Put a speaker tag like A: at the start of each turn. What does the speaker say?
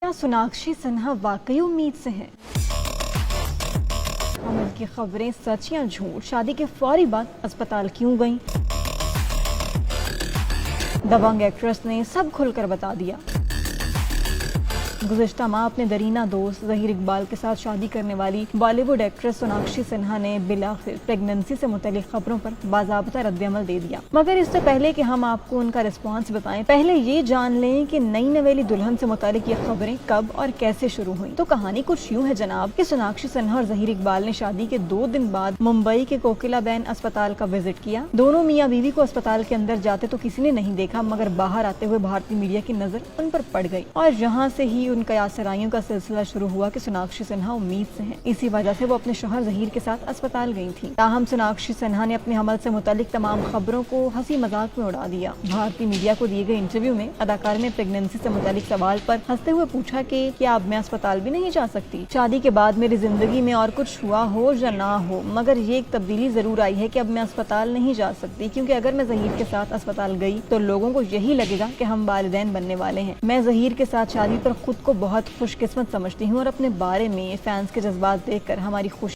A: क्या सोनाक्षी सिन्हा वाकई उम्मीद से हैं? हमल की खबरें सच या झूठ? शादी के फौरी बाद अस्पताल क्यों गईं? दबंग एक्ट्रेस ने सब खुलकर बता दिया। गुज़िश्ता माह अपने दरीना दोस्त ज़हीर इकबाल के साथ शादी करने वाली बॉलीवुड एक्ट्रेस सोनाक्षी सिन्हा ने बिलाखिर प्रेगनेंसी से मुतल्लिक खबरों पर बाज़ाब्ता रद्द-ए-अमल दे दिया। मगर इससे पहले कि हम आपको उनका रिस्पॉन्स बताएं, पहले ये जान लें कि नई नवेली दुल्हन से मुतालिक ये खबरें कब और कैसे शुरू हुई। तो कहानी कुछ यूँ है जनाब कि सोनाक्षी सिन्हा और ज़हीर इकबाल ने शादी के 2 दिन बाद मुंबई के कोकिलाबेन अस्पताल का विजिट किया। दोनों मियाँ बीवी को अस्पताल के अंदर जाते तो किसी ने नहीं देखा, मगर बाहर आते हुए भारतीय मीडिया की नजर उन पर पड़ गई और यहाँ से ही उन कयासराइयों का सिलसिला शुरू हुआ कि सोनाक्षी सिन्हा उम्मीद से हैं। इसी वजह से वो अपने शौहर ज़हीर के साथ अस्पताल गई थी। ताहम सोनाक्षी सिन्हा ने अपने हमल से मुतालिक तमाम खबरों को हंसी मजाक में उड़ा दिया। भारतीय मीडिया को दिए गए इंटरव्यू में अदाकार ने प्रेगनेंसी से मुतालिक सवाल पर हंसते हुए पूछा कि क्या अब मैं अस्पताल भी नहीं जा सकती? शादी के बाद मेरी जिंदगी में और कुछ हुआ हो या ना हो, मगर ये एक तब्दीली जरूर आई है कि अब मैं अस्पताल नहीं जा सकती, क्योंकि अगर मैं ज़हीर के साथ अस्पताल गई तो लोगों को यही लगेगा कि हम वालिदैन बनने वाले हैं। मैं ज़हीर के साथ शादी पर खुद को बहुत खुशकिस्मत समझती हूँ और अपने बारे में फैंस के जज्बात देखकर हमारी खुशी